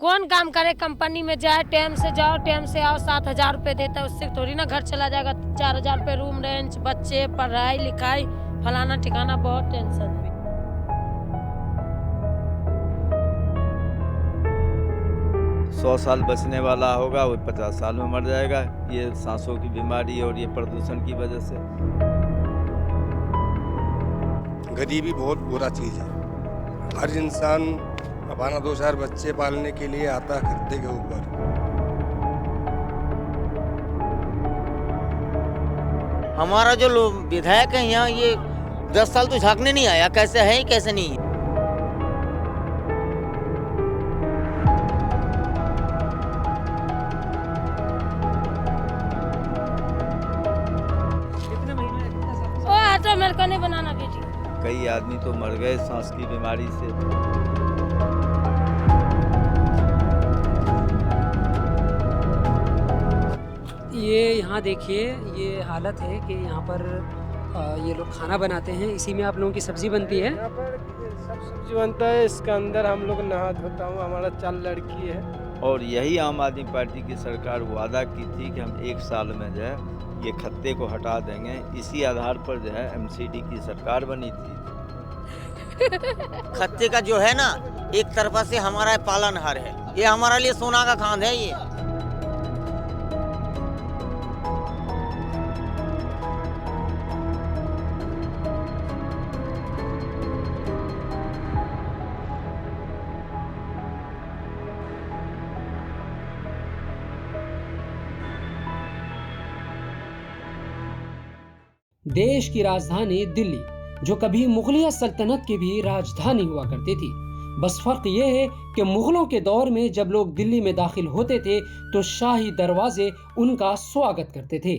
कौन काम करे, कंपनी में जाए, टाइम से जाओ टाइम से आओ, 7,000 रुपये देता है, उससे थोड़ी ना घर चला जाएगा। 4,000 रुपये रूम रेंट, बच्चे, पढ़ाई लिखाई, फलाना ठिकाना, बहुत टेंशन है। 100 साल बचने वाला होगा वो 50 साल में मर जाएगा, ये सांसों की बीमारी और ये प्रदूषण की वजह से। गरीबी बहुत बुरा चीज़ है। हर इंसान अपना 2-4 बच्चे पालने के लिए आता है खर्चे के ऊपर। हमारा जो विधायक है यहाँ, ये 10 साल तो झांकने नहीं आया, कैसे है कैसे नहीं है। ओ आटा मेरे को नहीं बनाना बेटी। कई आदमी तो मर गए सांस की बीमारी से। ये यहाँ देखिए, ये हालत है कि यहाँ पर ये लोग खाना बनाते हैं, इसी में आप लोगों की सब्जी बनती है। यहाँ पर सब सब्जी बनता है, इसके अंदर हम लोग नहा धोता हूँ, हमारा 4 लड़की है। और यही आम आदमी पार्टी की सरकार वादा की थी कि हम 1 साल में जो है ये खत्ते को हटा देंगे। इसी आधार पर जो है एमसीडी की सरकार बनी थी। खत्ते का जो है ना, एक तरफा से हमारा पालनहार है, ये हमारे लिए सोना का खान है ये। देश की राजधानी दिल्ली, जो कभी मुगलिया सल्तनत की भी राजधानी हुआ करती थी। बस फर्क ये है कि मुगलों के दौर में जब लोग दिल्ली में दाखिल होते थे तो शाही दरवाजे उनका स्वागत करते थे,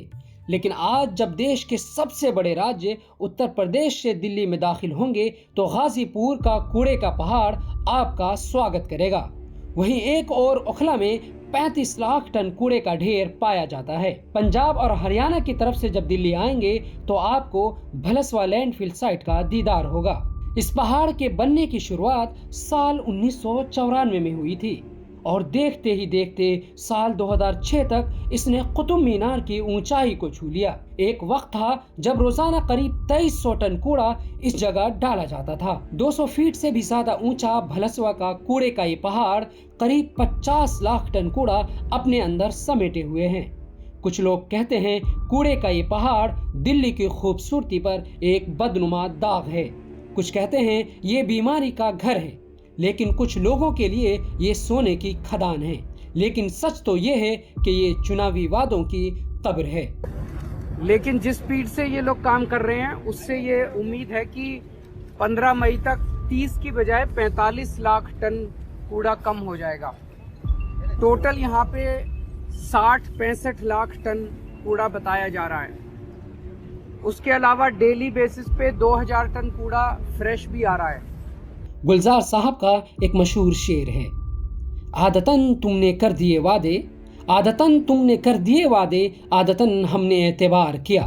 लेकिन आज जब देश के सबसे बड़े राज्य उत्तर प्रदेश से दिल्ली में दाखिल होंगे तो गाजीपुर का कूड़े का पहाड़ आपका स्वागत करेगा। वहीं एक और ओखला में 35 लाख टन कूड़े का ढेर पाया जाता है। पंजाब और हरियाणा की तरफ से जब दिल्ली आएंगे तो आपको भलसवा लैंडफिल साइट का दीदार होगा। इस पहाड़ के बनने की शुरुआत साल 1994 में हुई थी और देखते ही देखते साल 2006 तक इसने कुतुब मीनार की ऊंचाई को छू लिया। एक वक्त था जब रोजाना करीब 2300 टन कूड़ा इस जगह डाला जाता था। 200 फीट से भी ज्यादा ऊंचा भलसवा का कूड़े का ये पहाड़ करीब 50 लाख टन कूड़ा अपने अंदर समेटे हुए हैं। कुछ लोग कहते हैं कूड़े का ये पहाड़ दिल्ली की खूबसूरती पर एक बदनुमा दाग है। कुछ कहते हैं ये बीमारी का घर है, लेकिन कुछ लोगों के लिए ये सोने की खदान है। लेकिन सच तो ये है कि ये चुनावी वादों की कब्र है। लेकिन जिस स्पीड से ये लोग काम कर रहे हैं, उससे ये उम्मीद है कि 15 मई तक 30 की बजाय 45 लाख टन कूड़ा कम हो जाएगा। टोटल यहाँ पे 60-65 लाख टन कूड़ा बताया जा रहा है। उसके अलावा डेली बेसिस पे 2000 टन कूड़ा फ्रेश भी आ रहा है। गुलजार साहब का एक मशहूर शेर है, आदतन तुमने कर दिए वादे, आदतन तुमने कर दिए वादे, आदतन हमने एतबार किया।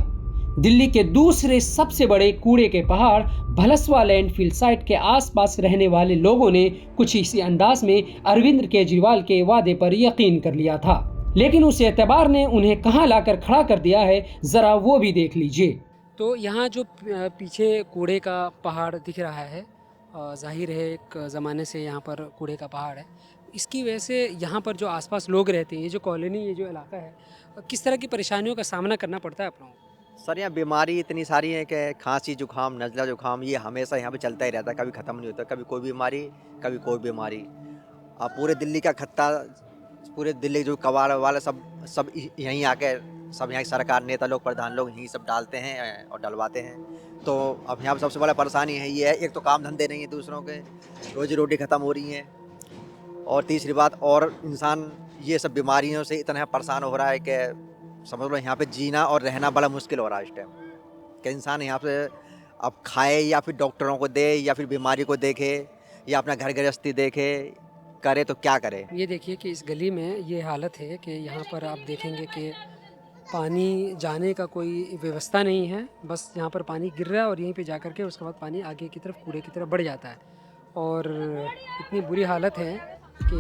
दिल्ली के दूसरे सबसे बड़े कूड़े के पहाड़ भलसवा लैंडफिल साइट के आसपास रहने वाले लोगों ने कुछ इसी अंदाज में अरविंद केजरीवाल के वादे पर यकीन कर लिया था, लेकिन उस एतबार ने उन्हें कहां लाकर खड़ा कर दिया है, जरा वो भी देख लीजिए। तो यहाँ जो पीछे कूड़े का पहाड़ दिख रहा है, जाहिर है एक ज़माने से यहाँ पर कूड़े का पहाड़ है। इसकी वजह से यहाँ पर जो आसपास लोग रहते हैं, ये जो कॉलोनी, ये जो इलाका है, किस तरह की परेशानियों का सामना करना पड़ता है आप लोगों को? सर, यहाँ बीमारी इतनी सारी है कि खांसी जुकाम नज़ला जुकाम ये हमेशा यहाँ पे चलता ही रहता है, कभी ख़त्म नहीं होता। कभी कोई बीमारी, कभी कोई बीमारी। अब पूरे दिल्ली का खत्ता, पूरे दिल्ली जो कबाड़ वाले सब यहीं आके सब यहाँ सरकार, नेता लोग, प्रधान लोग यहीं सब डालते हैं और डलवाते हैं। तो अब यहाँ पर सबसे बड़ा परेशानी है ये है, एक तो काम धंधे नहीं है दूसरों के, रोजी रोटी ख़त्म हो रही है, और तीसरी बात और इंसान ये सब बीमारियों से इतना परेशान हो रहा है कि समझ लो यहाँ पे जीना और रहना बड़ा मुश्किल हो रहा है इस टाइम। कि इंसान यहाँ पे अब खाए या फिर डॉक्टरों को दे या फिर बीमारी को देखे या अपना घर गृहस्थी देखे, करे तो क्या करे। ये देखिए कि इस गली में ये हालत है कि यहाँ पर आप देखेंगे कि पानी जाने का कोई व्यवस्था नहीं है, बस यहाँ पर पानी गिर रहा है और यहीं पे जा कर के उसके बाद पानी आगे की तरफ कूड़े की तरफ बढ़ जाता है। और इतनी बुरी हालत है कि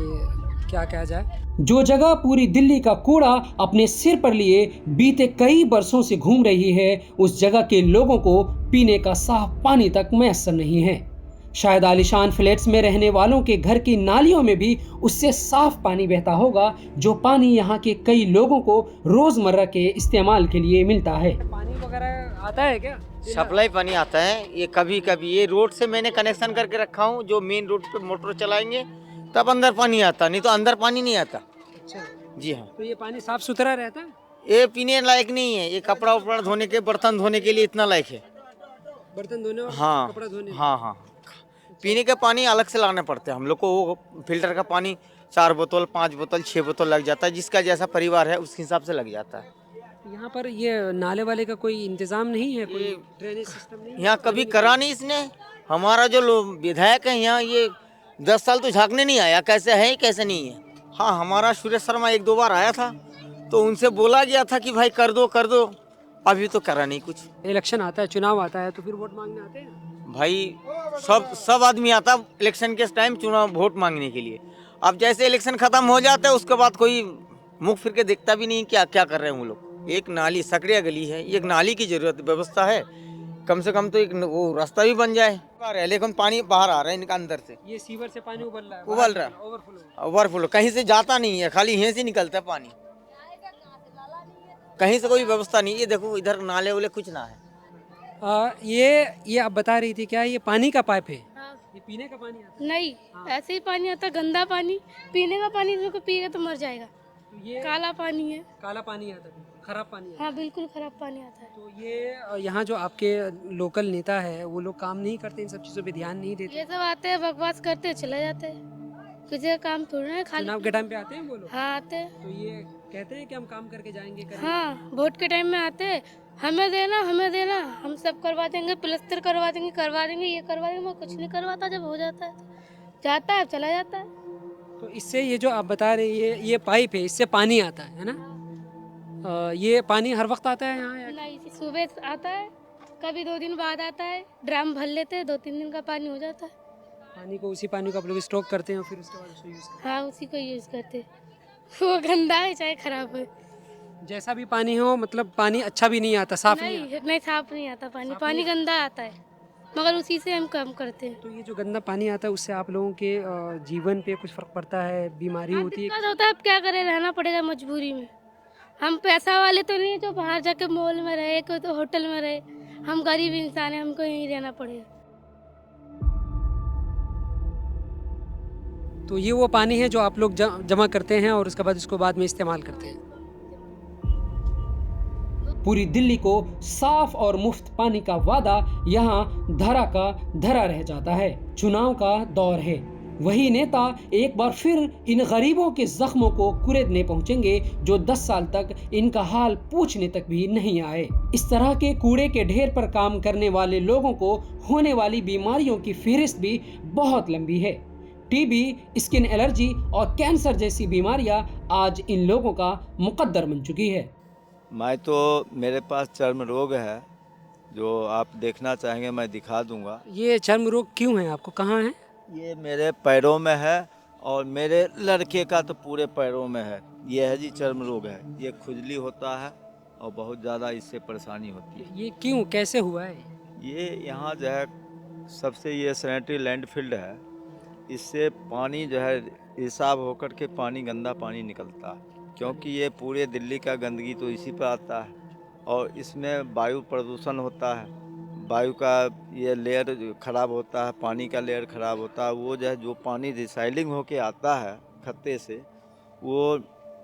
क्या कहा जाए। जो जगह पूरी दिल्ली का कूड़ा अपने सिर पर लिए बीते कई बरसों से घूम रही है, उस जगह के लोगों को पीने का साफ पानी तक मैसर नहीं है। शायद आलीशान फ्लैट्स में रहने वालों के घर की नालियों में भी उससे साफ पानी बहता होगा, जो पानी यहाँ के कई लोगों को रोजमर्रा के इस्तेमाल के लिए मिलता है। पानी वगैरह आता है क्या? सप्लाई पानी आता है, ये कभी कभी ये रोड से मैंने कनेक्शन करके रखा हूँ, जो मेन रोड पे मोटर चलाएंगे तब अंदर पानी आता, नहीं तो अंदर पानी नहीं आता। अच्छा, जी हाँ। तो ये पानी साफ सुथरा रहता है? ये पीने लायक नहीं है, ये कपड़ा उपड़ा धोने के, बर्तन धोने के लिए इतना लायक है। बर्तन धोने और हाँ कपड़ा धोने? हाँ हाँ। पीने के पानी अलग से लाने पड़ते हैं हम लोग को। वो फिल्टर का पानी 4 बोतल 5 बोतल 6 बोतल लग जाता है, जिसका जैसा परिवार है उसके हिसाब से लग जाता है। यहाँ पर ये नाले वाले का कोई इंतजाम नहीं है, कोई ड्रेनेज सिस्टम नहीं है? यहाँ कभी करा नहीं इसने। हमारा जो विधायक है यहाँ, ये 10 साल तो झांकने नहीं आया कैसे है कैसे नहीं है। हाँ, हमारा सुरेश शर्मा 1-2 बार आया था, तो उनसे बोला गया था कि भाई कर दो, अभी तो करा नहीं कुछ। इलेक्शन आता है, चुनाव आता है, तो फिर वोट मांगने आते हैं? भाई सब आदमी आता इलेक्शन के टाइम चुनाव वोट मांगने के लिए। अब जैसे इलेक्शन खत्म हो जाता है उसके बाद कोई मुख फिर के देखता भी नहीं क्या क्या कर रहे हैं वो लोग। एक नाली सकड़िया गली है, एक नाली की जरूरत व्यवस्था है, कम से कम तो एक वो रास्ता भी बन जाए। लेकिन पानी बाहर आ रहा है इनका अंदर से, ये सीवर से पानी उबल रहा है? उबल रहा है, ओवरफ्लो कहीं से जाता नहीं है, खाली यहीं से निकलता है पानी, कहीं से कोई व्यवस्था नहीं। ये देखो इधर नाले वाले कुछ ना है। ये आप बता रही थी क्या, ये पानी का पाइप है? हाँ। ये पीने का पानी आता है? नहीं, ऐसे ही पानी आता है, गंदा पानी। पीने का पानी जो पिएगा तो मर जाएगा। तो ये काला पानी है। काला पानी आता है, खराब पानी आता है। हाँ, बिल्कुल खराब पानी आता है। तो ये यहाँ जो आपके लोकल नेता है वो लोग काम नहीं करते, इन सब चीज़ों पे ध्यान नहीं देते? ये सब आते हैं, बकवास करते हैं, चले जाते हैं। किसी का काम थोड़ा है, खाली। चुनाव के टाइम पे आते हैं वो लोग? हाँ, आते हैं। तो ये कहते हैं कि हम काम करके जाएंगे, करेंगे। हाँ, वोट के टाइम में आते हैं, हमें देना, हम सब करवा देंगे, प्लस्तर करवा देंगे, ये करवा देंगे। मैं कुछ नहीं करवाता, जब हो जाता है जाता है, चला जाता है। तो इससे ये जो आप बता रहे हैं ये पाइप है, इससे पानी आता है ना? ये पानी हर वक्त आता है यहाँ या? नहीं, सुबह आता है, कभी 2 दिन बाद आता है। ड्राम भर लेते हैं, 2-3 दिन का पानी हो जाता है। उसी पानी को आप लोग स्टॉक करते हैं, फिर उसके बाद उसको यूज़ करते हाँ, उसी को यूज़ करते हैं। वो गंदा है चाहे खराब है। हैं? जैसा भी पानी हो, मतलब पानी अच्छा भी नहीं आता, साफ नहीं आता? नहीं, साफ नहीं आता पानी गंदा आता है, मगर उसी से हम काम करते हैं। तो ये जो गंदा पानी आता है उससे आप लोगों के जीवन पे कुछ फर्क पड़ता है, बीमारी होती है? दिक्कत होता है, अब क्या करें, रहना पड़ेगा मजबूरी में। हम पैसा वाले तो नहीं जो बाहर जाके मॉल में रहे, कोई तो होटल में रहे। हम गरीब इंसान हैं, हमको यहीं रहना पड़ेगा। तो ये वो पानी है जो आप लोग जमा करते हैं और उसके बाद इसको बाद में इस्तेमाल करते हैं? पूरी दिल्ली को साफ और मुफ्त पानी का वादा यहाँ धरा का धरा रह जाता है। चुनाव का दौर है, वही नेता एक बार फिर इन गरीबों के जख्मों को कुरेदने पहुंचेंगे जो 10 साल तक इनका हाल पूछने तक भी नहीं आए। इस तरह के कूड़े के ढेर पर काम करने वाले लोगों को होने वाली बीमारियों की फहरिस्त भी बहुत लंबी है। टीबी, स्किन एलर्जी और कैंसर जैसी बीमारियां आज इन लोगों का मुकद्दर बन चुकी है। मेरे पास चर्म रोग है, जो आप देखना चाहेंगे मैं दिखा दूंगा। ये चर्म रोग क्यों है आपको, कहाँ है? ये मेरे पैरों में है और मेरे लड़के का तो पूरे पैरों में है। ये है जी चर्म रोग है, ये खुजली होता है और बहुत ज़्यादा इससे परेशानी होती है। ये क्यों, कैसे हुआ है? ये यहाँ जो है सबसे ये सैनिटरी लैंडफिल्ड है, इससे पानी जो है हिसाब होकर के पानी गंदा पानी निकलता है, क्योंकि ये पूरे दिल्ली का गंदगी तो इसी पर आता है और इसमें वायु प्रदूषण होता है, वायु का ये लेयर ख़राब होता है, पानी का लेयर ख़राब होता है। वो जो है जो पानी रिसाइलिंग होके आता है खत्ते से, वो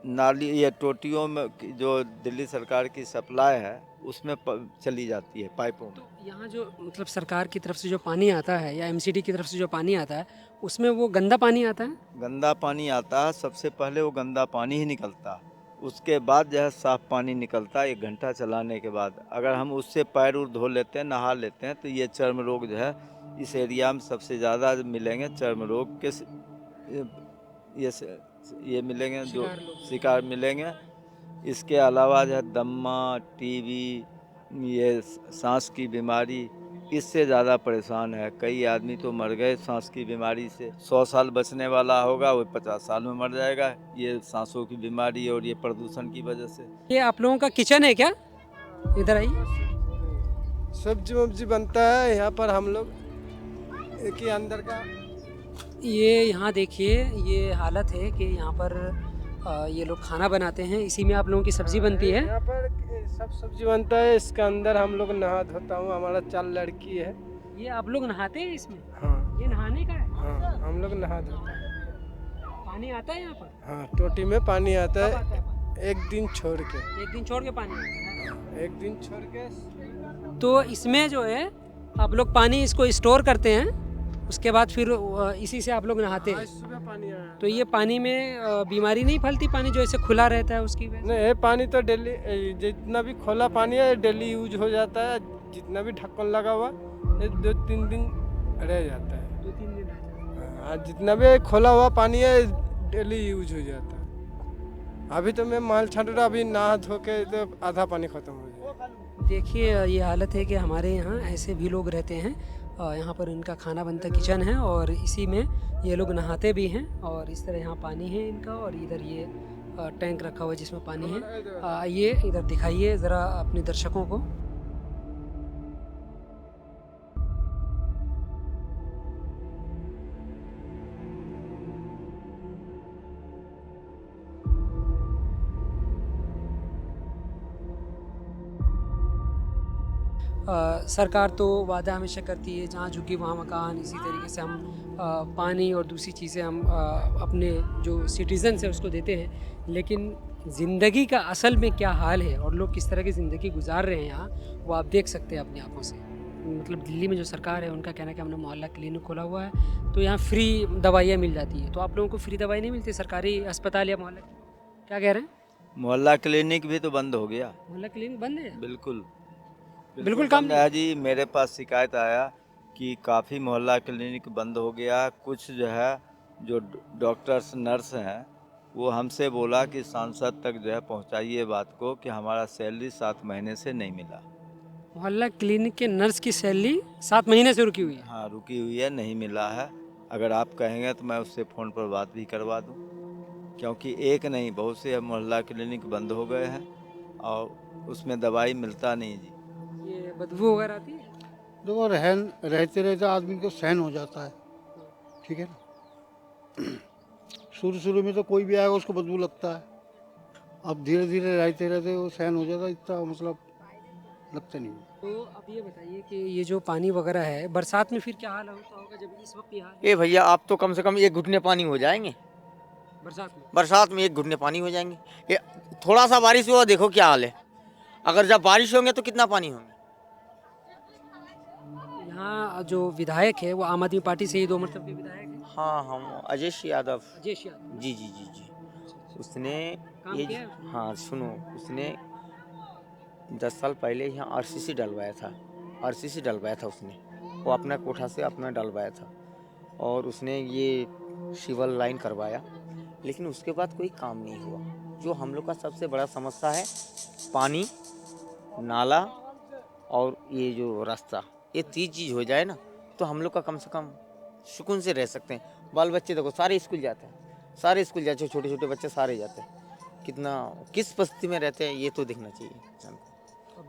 नाली ये टोटियों में जो दिल्ली सरकार की सप्लाई है उसमें चली जाती है पाइपों में। तो यहाँ जो मतलब सरकार की तरफ से जो पानी आता है या एमसीडी की तरफ से जो पानी आता है उसमें वो गंदा पानी आता है? गंदा पानी आता है, सबसे पहले वो गंदा पानी ही निकलता है, उसके बाद जो है साफ़ पानी निकलता है 1 घंटा चलाने के बाद। अगर हम उससे पैर उर धो लेते हैं, नहा लेते हैं, तो ये चर्म रोग जो है इस एरिया में सबसे ज़्यादा मिलेंगे। चर्म रोग के ये मिलेंगे, जो शिकार मिलेंगे। इसके अलावा जो है दम्मा, टीबी, ये सांस की बीमारी, इससे ज़्यादा परेशान है। कई आदमी तो मर गए सांस की बीमारी से। 100 साल बचने वाला होगा वो 50 साल में मर जाएगा, ये सांसों की बीमारी और ये प्रदूषण की वजह से। ये आप लोगों का किचन है क्या? इधर आइए। सब्जी वब्जी बनता है यहाँ पर, हम लोग एक ही अंदर का। ये यहाँ देखिए, ये हालत है कि यहाँ पर ये लोग खाना बनाते हैं, इसी में आप लोगों की सब्जी बनती है। यहाँ पर सब सब्जी बनता है, इसके अंदर हम लोग नहा धोता हूँ, हमारा 4 लड़की है। ये आप लोग नहाते हैं इसमें? हाँ ये नहाने का है? हाँ, हम लोग नहा धोते हैं। पानी आता है यहाँ पर? हाँ, टोटी में पानी आता कब आता है, है पानी? एक दिन छोड़ के। एक दिन छोड़ के पानी आता है? एक दिन छोड़ के। तो इसमें जो है आप लोग पानी इसको स्टोर करते हैं, उसके बाद फिर इसी से आप लोग नहाते हैं। आज सुबह पानी आया। तो ये पानी में बीमारी नहीं फैलती? पानी जो ऐसे खुला रहता है उसकी वजह से? नहीं, ये पानी तो डेली, जितना भी खोला पानी है डेली यूज हो जाता है। जितना भी ढक्कन लगा हुआ ये 2-3 दिन रह जाता है। 2-3 दिन रहता है। आज जितना भी खोला हुआ पानी है डेली यूज हो जाता है। अभी तो मैं माल छाट रहा, अभी नहा धो के तो आधा पानी खत्म हो जाएगा। देखिए ये हालत है कि हमारे यहाँ ऐसे भी लोग रहते हैं। यहाँ पर इनका खाना बनता किचन है और इसी में ये लोग नहाते भी हैं। और इस तरह यहाँ पानी है इनका, और इधर ये टैंक रखा हुआ है जिसमें पानी है। आइए इधर दिखाइए ज़रा अपने दर्शकों को। सरकार तो वादा हमेशा करती है जहाँ झुकी वहाँ मकान। इसी तरीके से हम पानी और दूसरी चीज़ें हम अपने जो सिटीज़न्स हैं उसको देते हैं, लेकिन ज़िंदगी का असल में क्या हाल है और लोग किस तरह की ज़िंदगी गुजार रहे हैं यहाँ, वो आप देख सकते हैं अपनी आंखों से। मतलब दिल्ली में जो सरकार है उनका कहना है कि हमने मोहल्ला क्लिनिक खोला हुआ है तो यहाँ फ्री दवाइयाँ मिल जाती है। तो आप लोगों को फ्री दवाई नहीं मिलती सरकारी अस्पताल या मोहल्ला? क्या कह रहे हैं? मोहल्ला क्लिनिक भी तो बंद हो गया। मोहल्ला क्लिनिक बंद है? बिल्कुल बिल्कुल काम बंद है जी। मेरे पास शिकायत आया कि काफ़ी मोहल्ला क्लिनिक बंद हो गया। कुछ जो है जो डॉक्टर्स नर्स हैं वो हमसे बोला कि सांसद तक जो है पहुंचाइए बात को कि हमारा सैलरी 7 महीने से नहीं मिला। मोहल्ला क्लिनिक के नर्स की सैलरी 7 महीने से रुकी हुई है? हाँ, रुकी हुई है, नहीं मिला है। अगर आप कहेंगे तो मैं उससे फ़ोन पर बात भी करवा दूं, क्योंकि एक नहीं बहुत से मोहल्ला क्लिनिक बंद हो गए हैं और उसमें दवाई मिलता नहीं जी। ये बदबू वगैरह आती है? देखो रहते रहते आदमी को सहन हो जाता है, ठीक है ना। शुरू में तो कोई भी आएगा उसको बदबू लगता है, अब धीरे धीरे रहते रहते वो सहन हो जाता है, इतना मतलब लगता नहीं। तो अब ये बताइए कि ये जो पानी वगैरह है बरसात में फिर क्या हाल होता होगा जब इस वक्त ये हाल है? ए भैया आप तो कम से कम 1 घुटने पानी हो जाएंगे बरसात में 1 घुटने पानी हो जाएंगे। ये थोड़ा सा बारिश हुआ देखो क्या हाल है। अगर जब बारिश होंगे तो कितना पानी होंगे। यहाँ जो विधायक है वो आम आदमी पार्टी से ही 2 मतलब के विधायक है। हाँ हम अजेश यादव। अजेश यादव? जी जी जी जी। उसने काम ये किया है उसने? हाँ सुनो, उसने 10 साल पहले यहाँ आरसीसी डलवाया था। आरसीसी डलवाया था उसने, वो अपना कोठा से अपना डलवाया था और उसने ये सिविल लाइन करवाया, लेकिन उसके बाद कोई काम नहीं हुआ। जो हम लोग का सबसे बड़ा समस्या है पानी, नाला और ये जो रास्ता, ये 3 चीज़ हो जाए ना तो हम लोग का कम से कम सुकून से रह सकते हैं। बाल बच्चे देखो सारे स्कूल जाते हैं, सारे स्कूल जाते हैं, छोटे छोटे बच्चे सारे जाते हैं। कितना किस परिस्थिति में रहते हैं ये तो देखना चाहिए इंसान को।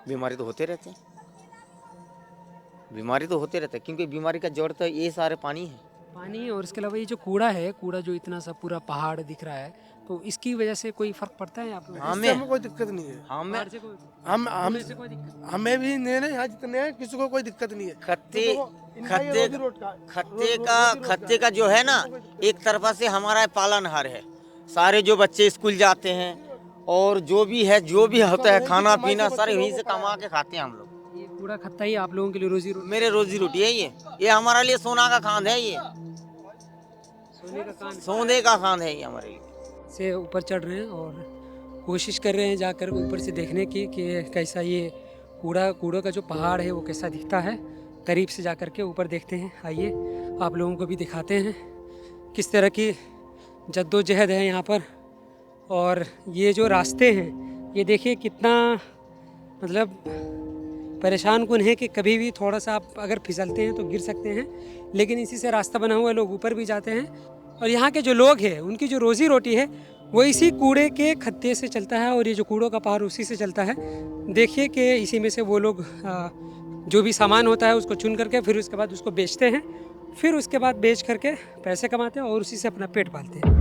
बीमारी तो होते रहते हैं, बीमारी तो होते रहते हैं, क्योंकि बीमारी का जड़ तो ये सारे पानी है। पानी और इसके अलावा ये जो कूड़ा है, कूड़ा जो इतना सा पूरा पहाड़ दिख रहा है, तो इसकी वजह से कोई फर्क पड़ता है आपको? हमें कोई दिक्कत नहीं है। हमें भी नहीं है, यहाँ जितने हैं किसी को कोई दिक्कत नहीं है। खत्ते का जो है ना एक तरफा से हमारा पालनहार है। सारे जो बच्चे स्कूल जाते हैं और जो भी होता है खाना पीना सारे यहीं से कमा के खाते हैं हम लोग। ये कूड़ा खत्ता ही आप लोगों के लिए रोजी रोटी? मेरे रोजी रोटी है ये हमारे लिए सोना का खान है, ये सोने का खान है ये हमारे लिए। से ऊपर चढ़ रहे हैं और कोशिश कर रहे हैं जाकर ऊपर से देखने की कि कैसा ये कूड़ा का जो पहाड़ है वो कैसा दिखता है। करीब से जाकर के ऊपर देखते हैं। आइए आप लोगों को भी दिखाते हैं किस तरह की जद्दोजहद है यहाँ पर। और ये जो रास्ते हैं ये देखिए कितना मतलब परेशान कौन है कि कभी भी थोड़ा सा आप अगर फिसलते हैं तो गिर सकते हैं, लेकिन इसी से रास्ता बना हुआ है, लोग ऊपर भी जाते हैं। और यहाँ के जो लोग हैं उनकी जो रोज़ी रोटी है वो इसी कूड़े के खत्ते से चलता है, और ये जो कूड़ों का पहाड़ उसी से चलता है। देखिए कि इसी में से वो लोग जो भी सामान होता है उसको चुन करके फिर उसके बाद उसको बेचते हैं, फिर उसके बाद बेच करके पैसे कमाते हैं और उसी से अपना पेट पालते हैं।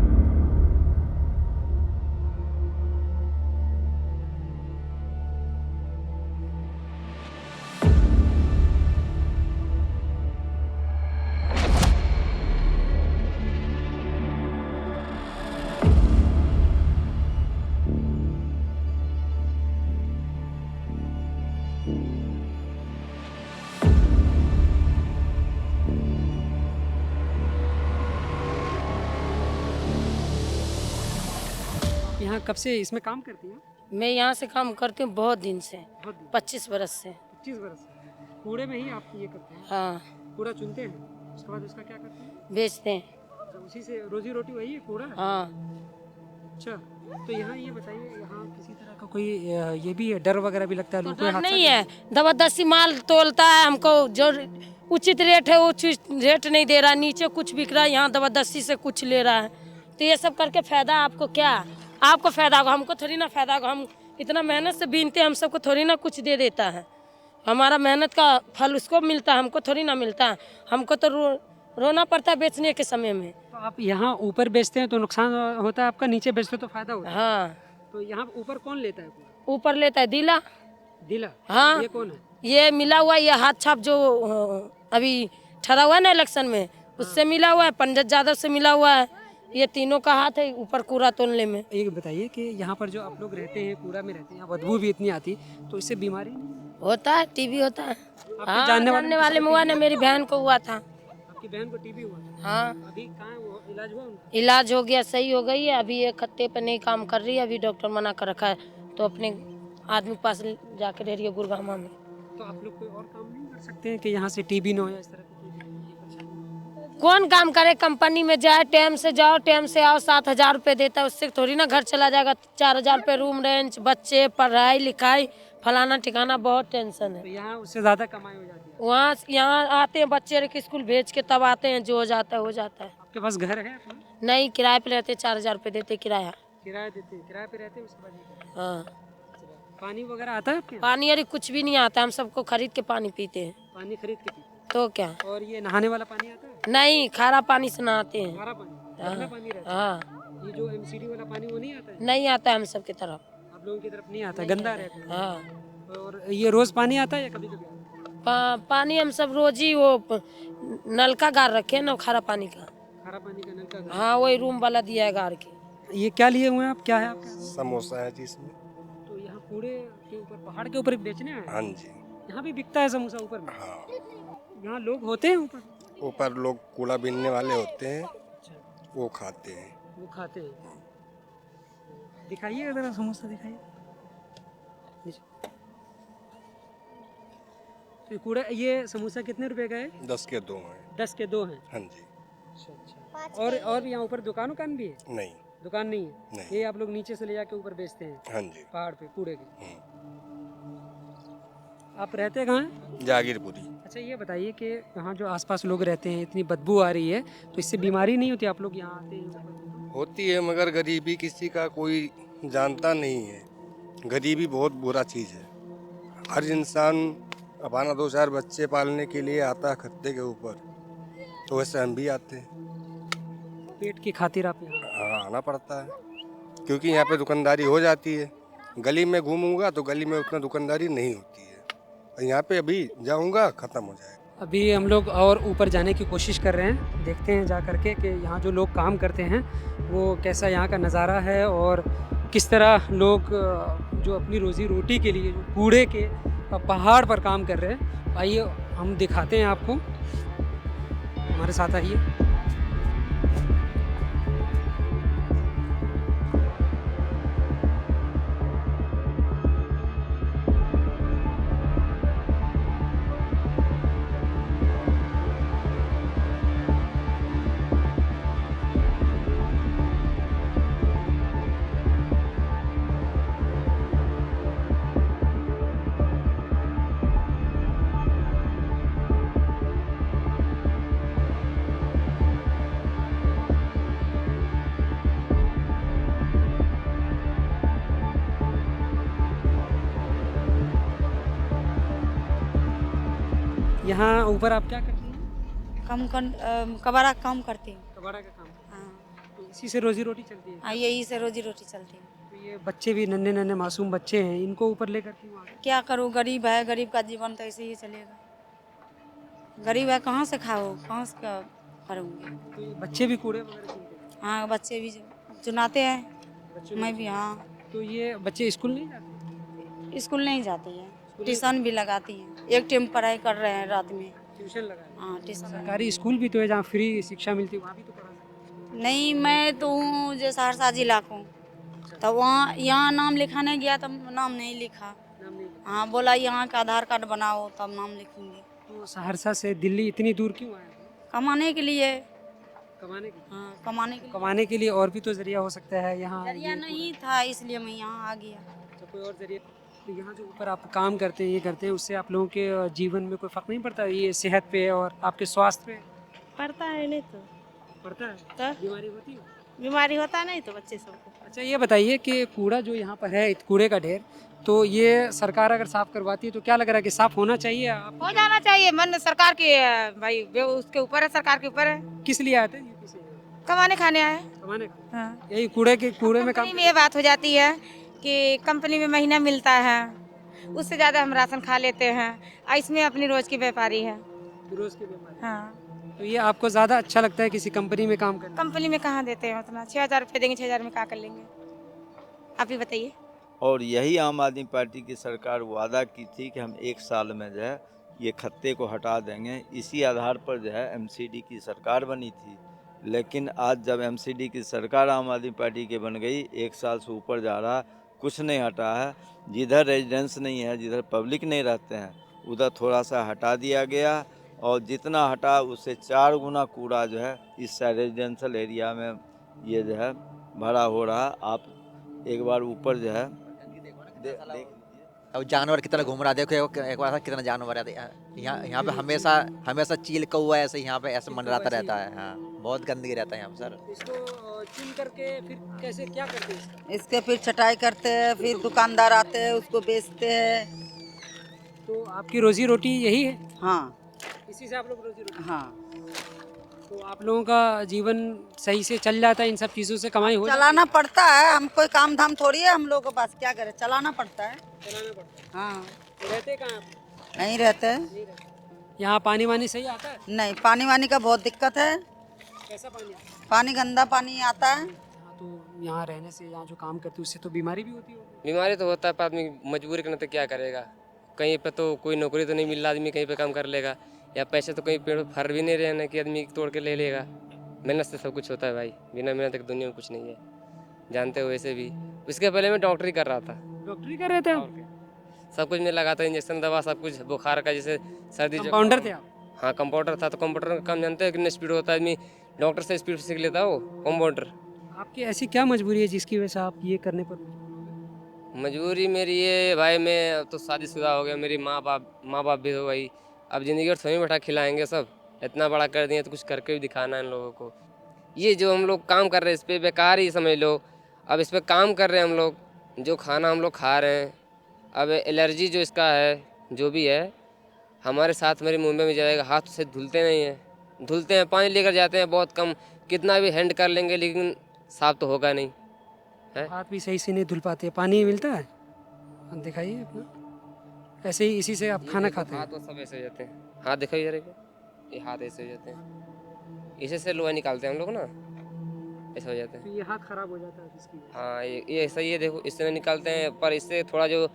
यहाँ कब से इसमें काम करती हैं? मैं यहाँ से काम करती हूँ बहुत दिन से, 25 बरस से। 25 वर्ष से कूड़े में ही आप ये करते हैं? हाँ, कूड़ा चुनते हैं, उसके बाद उसका क्या करते हैं? बेचते हैं। तो उसी से रोजी रोटी वही है, कूड़ा? हाँ। अच्छा, तो यहाँ ये बताइए, यहाँ किसी तरह का कोई ये भी है, डर वगैरह भी लगता है? तो लोग कोई डर हादसा नहीं है, जबरदस्ती माल तोलता है, हमको जो उचित रेट है वो उचित रेट नहीं दे रहा, नीचे कुछ बिक रहा है, यहाँ जबरदस्ती से कुछ ले रहा है। तो ये सब करके फायदा आपको क्या? आपको फायदा होगा, हमको थोड़ी ना फायदा होगा। हम इतना मेहनत से बीनते हैं, हम सबको थोड़ी ना कुछ दे देता है। हमारा मेहनत का फल उसको मिलता है, हमको थोड़ी ना मिलता है। हमको तो रोना पड़ता है बेचने के समय में। तो आप यहाँ ऊपर बेचते हैं तो नुकसान होता है आपका, नीचे बेचते तो फायदा होता है? हाँ। तो यहाँ ऊपर कौन लेता है? ऊपर लेता है दिला। दिला? हाँ। ये कौन है? ये मिला हुआ, ये हाथ छाप जो अभी ठहरा हुआ है ना इलेक्शन में, उससे मिला हुआ है, पंडित यादव से मिला हुआ है। ये तीनों का हाथ है ऊपर कूड़ा तोलने में। ये बताइए कि यहाँ पर जो आप लोग रहते हैं, कूड़ा में रहते हैं, यहाँ बदबू भी इतनी आती, तो इससे बीमारी होता है? टीबी होता है। हाँ, जानने वाले में हुआ ना, मेरी बहन को हुआ था। आपकी बहन को टीबी हुआ? हाँ। अभी कहाँ है वो, इलाज हुआ उनका? इलाज हो गया, सही हो गई है। अभी ये खत्ते पे नहीं काम कर रही है, अभी डॉक्टर मना कर रखा है, तो अपने आदमी के पास जाके रह रही है गुड़गामा में। तो आप लोग कोई और काम नहीं कर सकते हैं कि यहाँ से टीबी न हो या इस तरह की? कौन काम करे? कंपनी में जाए, टाइम से जाओ टाइम से आओ, 7,000 रुपये देता है, उससे थोड़ी ना घर चला जाएगा। 4,000 रुपये रूम रेंट, बच्चे, पढ़ाई लिखाई, फलाना ठिकाना, बहुत टेंशन है। तो यहाँ उससे ज़्यादा कमाई हो जाती है? वहाँ यहाँ आते हैं बच्चे के स्कूल भेज के तब आते हैं, जो हो जाता है हो जाता है। आपके पास घर है अपना? नहीं, किराए पे रहते, 4,000 रुपये देते किराया। किराया देते, किराए पे रहते हैं, उसके बाद? हाँ। पानी वगैरह आता है आपके? पानी अरे कुछ भी नहीं आता, हम सबको खरीद के पानी पीते हैं। पानी खरीद के पीते? तो क्या। और ये नहाने वाला पानी आता है? नहीं, खारा पानी से नहाते हैं। खारा पानी? गंदा पानी रहता है? हाँ। ये जो एमसीडी वाला पानी वो नहीं आता है? नहीं आता है हम सब की तरफ। आप लोगों की तरफ नहीं आता, गंदा रहता है? हाँ। और ये रोज पानी आता है या कभी कभी? पानी हम सब रोज ही वो नलका गार रखे हैं ना, खारा पानी का। खारा पानी का नलका गार? हाँ, वही रूम वाला दिया है गार के। ये क्या लिए हुए हैं आप, क्या है आपका? समोसा है जी इसमें। तो यहाँ कूड़े के ऊपर, पहाड़ के ऊपर बेचने हैं? हाँ जी। यहाँ भी बिकता है समोसा ऊपर में? हाँ। यहाँ लोग होते हैं ऊपर? ऊपर लोग कूड़ा बीनने वाले होते हैं, वो खाते हैं। वो खाते हैं? दिखाइए जरा समोसा, दिखाइए। तो कूड़ा, ये समोसा कितने रुपए का है? 10 के 2 हैं। 10 के 2 हैं? हाँ जी। अच्छा। और यहाँ ऊपर दुकान भी है? नहीं, दुकान नहीं है? नहीं। ये आप लोग नीचे से ले जाके ऊपर बेचते हैं? हाँ जी। पहाड़ पे कूड़े के? आप रहते कहाँ हैं? जागीरपुरी। अच्छा, ये बताइए कि यहाँ जो आसपास लोग रहते हैं, इतनी बदबू आ रही है, तो इससे बीमारी नहीं होती? आप लोग यहाँ आते हैं? होती है, मगर गरीबी किसी का कोई जानता नहीं है। गरीबी बहुत बुरा चीज़ है। हर इंसान अपना 2-4 बच्चे पालने के लिए आता है खत्ते के ऊपर, तो वैसे हम भी आते हैं। पेट की खातिर आप यहाँ आना पड़ता है, क्योंकि यहाँ पे दुकानदारी हो जाती है। गली में घूमूंगा तो गली में उतना दुकानदारी नहीं होती है, यहाँ पे अभी जाऊंगा ख़त्म हो जाएगा। अभी हम लोग और ऊपर जाने की कोशिश कर रहे हैं, देखते हैं जा करके कि यहाँ जो लोग काम करते हैं वो कैसा यहाँ का नज़ारा है, और किस तरह लोग जो अपनी रोज़ी रोटी के लिए जो कूड़े के पहाड़ पर काम कर रहे हैं। आइए हम दिखाते हैं आपको, हमारे साथ आइए। यहाँ ऊपर आप क्या करती हैं? कबाड़ा काम करती हूँ। कबाड़ा का काम। हाँ, तो इसी से रोजी रोटी चलती है? हाँ, यही से रोजी रोटी चलती है। तो ये बच्चे भी नन्हे नन्हे मासूम बच्चे हैं, इनको ऊपर लेकर क्यों आ गए? क्या करूँ, गरीब है, गरीब का जीवन तो ऐसे ही चलेगा। गरीब है, कहाँ से खाओ, कहाँ से करूँगी। तो ये बच्चे भी कूड़े वगैरह चुनते हैं? हाँ, बच्चे भी चुनाते हैं, बच्चे मैं भी। हाँ, तो ये बच्चे स्कूल नहीं जाते? स्कूल नहीं जाती है, ट्यूशन भी लगाती हैं। एक टाइम पढ़ाई कर रहे हैं रात में। ट्यूशन लगाए? हाँ, ट्यूशन। सरकारी स्कूल भी तो है जहाँ फ्री शिक्षा मिलती है, वहाँ भी तो पढ़ा सकते हैं। नहीं, मैं तो हूँ जो सहरसा जिला को, तो वहाँ यहाँ नाम लिखाने गया तब नाम नहीं लिखा। नाम नहीं। हाँ, बोला यहाँ का आधार कार्ड बनाओ तब नाम लिखूंगी। तो सहरसा से दिल्ली इतनी दूर क्यों आए? कमाने के लिए। कमाने के लिए? हाँ, कमाने के लिए। कमाने के लिए और भी तो जरिया हो सकता है यहाँ। जरिया नहीं था इसलिए मैं यहाँ आ गया। तो कोई और जरिया? तो यहाँ जो ऊपर आप काम करते हैं, ये करते हैं, उससे आप लोगों के जीवन में कोई फर्क नहीं पड़ता? ये सेहत पे और आपके स्वास्थ्य पे पड़ता है। नहीं तो पड़ता है? तो बीमारी होती है? बीमारी होता नहीं तो बच्चे सबको। अच्छा, ये बताइए कि कूड़ा जो यहाँ पर है, कूड़े का ढेर, तो ये सरकार अगर साफ करवाती है तो क्या लग रहा है कि साफ होना चाहिए? आप हो जाना चाहिए, मन सरकार की भाई, उसके ऊपर है, सरकार के ऊपर है। किस लिए आते हैं? यूपी से कमाने खाने आए। कमाने का? हाँ। यही कूड़े में काम। कंपनी में ये बात हो जाती है कि कंपनी में महीना मिलता है, उससे ज़्यादा हम राशन खा लेते हैं, इसमें अपनी रोज की व्यापारी है। रोज के व्यापारी। हाँ। तो ये आपको ज़्यादा अच्छा लगता है किसी कंपनी में काम करना? कंपनी में कहाँ देते हैं उतना? 6,000 रुपये देंगे, 6,000 में क्या कर लेंगे, आप ही बताइए। और यही आम आदमी पार्टी की सरकार वादा की थी कि हम 1 साल में जो है ये खत्ते को हटा देंगे। इसी आधार पर जो है एमसीडी की सरकार बनी थी। लेकिन आज जब एमसीडी की सरकार आम आदमी पार्टी की बन गई, 1 साल से ऊपर जा रहा, कुछ नहीं हटा है। जिधर रेजिडेंस नहीं है, जिधर पब्लिक नहीं रहते हैं, उधर थोड़ा सा हटा दिया गया, और जितना हटा उससे 4 गुना कूड़ा जो है इस रेजिडेंशियल एरिया में ये जो है भरा हो रहा। आप एक बार ऊपर जो है देख अब जानवर कितना घूम रहा है, देखो एक बार कितना जानवर है यहाँ पे। हमेशा चील कौआ ऐसे यहाँ पे ऐसे मंडराता रहता है। हाँ, बहुत गंदगी रहता है यहाँ पे सर। इसको चुन करके फिर कैसे क्या करते हैं? इसके फिर छटाई करते हैं, फिर दुकानदार आते हैं, उसको बेचते हैं। तो आपकी रोजी रोटी यही है? हाँ, इसी से आप लोग रोजी रोटी? हाँ। तो आप लोगों का जीवन सही से चल जाता है? इन सब चीज़ों से कमाई हो चलाना पड़ता है, हम कोई काम धाम थोड़ी है हम लोग के पास, क्या करें, चलाना पड़ता है। चलाना पड़ता है। हाँ। तो रहते कहाँ आप? नहीं रहते। यहाँ पानी वानी सही आता है? नहीं, पानी वानी का बहुत दिक्कत है। कैसा पानी आता है? पानी गंदा पानी आता है। तो यहाँ रहने से, यहाँ जो काम करते उससे तो बीमारी भी होती होगी? बीमारी तो होता है, पर आदमी मजबूरी करना तो क्या करेगा। कहीं पे तो कोई नौकरी तो नहीं मिल रहा, आदमी कहीं पे काम कर लेगा, या पैसे तो कहीं पेड़ फर भी नहीं रहना कि आदमी तोड़ के ले लेगा। मेहनत से सब कुछ होता है भाई, बिना मेहनत के दुनिया में कुछ नहीं है, जानते हो। वैसे भी उसके पहले मैं डॉक्टरी कर रहा था। डॉक्टरी कर रहे थे आप? सब कुछ मैं लगाता, इंजेक्शन दवा सब कुछ, बुखार का, जैसे सर्दी। कंपाउंडर थे आप? हाँ, कंपाउंडर था। तो कंपाउंडर का काम जानते हैं कितने स्पीड होता है, आदमी डॉक्टर से स्पीड सीख लेता हो कंपाउंडर। आपकी ऐसी क्या मजबूरी है जिसकी वजह से आप ये करने पर? मजबूरी मेरी ये भाई, मैं तो शादीशुदा हो गया, मेरी माँ बाप भी हो गई। अब ज़िंदगी और थोड़ी बैठा खिलाएंगे सब, इतना बड़ा कर दिए तो कुछ करके भी दिखाना है इन लोगों को। ये जो हम लोग काम कर रहे हैं इस पर बेकार ही समझ लो। अब इस पर काम कर रहे हैं हम लोग, जो खाना हम लोग खा रहे हैं, अब एलर्जी जो इसका है, जो भी है, हमारे साथ मेरे मुंबई में जाएगा, हाथ से धुलते नहीं हैं, धुलते हैं पानी लेकर जाते हैं बहुत कम, कितना भी हैंड कर लेंगे लेकिन साफ तो होगा नहीं है। हाथ भी सही से नहीं धुल पाते, पानी मिलता है? दिखाइए अपना। ऐसे ही इसी से आप खाना खाते हैं? हाथ तो सब ऐसे हो जाते हैं, हाथ दिखाइए जरा, ये हाथ ऐसे हो जाते हैं, इसे से लोहा निकालते हैं हम लोग ना, ऐसा हो जाता है। तो ये हाथ खराब हो जाता है इसकी? हाँ, ये ऐसा ही है, देखो इससे निकालते हैं, पर इससे थोड़ा जो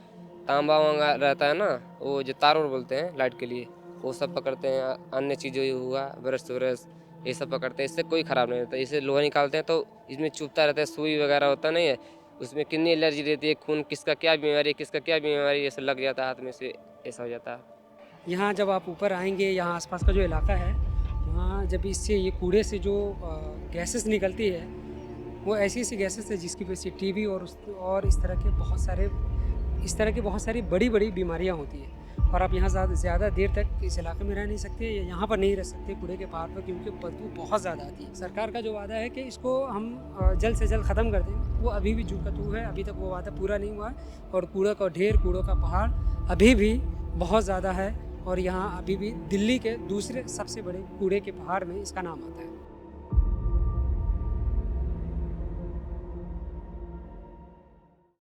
तांबा वांगा रहता है ना, वो जो तार और बोलते हैं लाइट के लिए, वो सब पकड़ते हैं। अन्य चीज़ें हुआ ब्रश व्रश ये सब पकड़ते हैं, इससे कोई ख़राब नहीं होता। इसे लोहा निकालते हैं तो इसमें चुभता रहता है, सुई वगैरह होता नहीं है, उसमें कितनी एलर्जी रहती है, खून किसका क्या बीमारी, किसका क्या बीमारी, ऐसा लग जाता है हाथ में से, ऐसा हो जाता है। यहाँ जब आप ऊपर आएंगे, यहाँ आसपास का जो इलाका है, वहाँ जब इससे ये कूड़े से जो गैसेस निकलती है, वो ऐसी ऐसी गैसेस है जिसकी वजह से टीबी और इस तरह की बहुत सारी बड़ी बड़ी बीमारियाँ होती हैं। और आप यहाँ ज़्यादा देर तक इस इलाके में रह नहीं सकते, या यहाँ पर नहीं रह सकते कूड़े के पहाड़ पर, क्योंकि बदबू बहुत ज़्यादा आती है। सरकार का जो वादा है कि इसको हम जल्द से जल्द ख़त्म कर दें, वो अभी भी जू है, अभी तक वो वादा पूरा नहीं हुआ है। और कूड़े का ढेर, कूड़ों का पहाड़ अभी भी बहुत ज़्यादा है, और यहाँ अभी भी दिल्ली के दूसरे सबसे बड़े कूड़े के पहाड़ में इसका नाम आता है।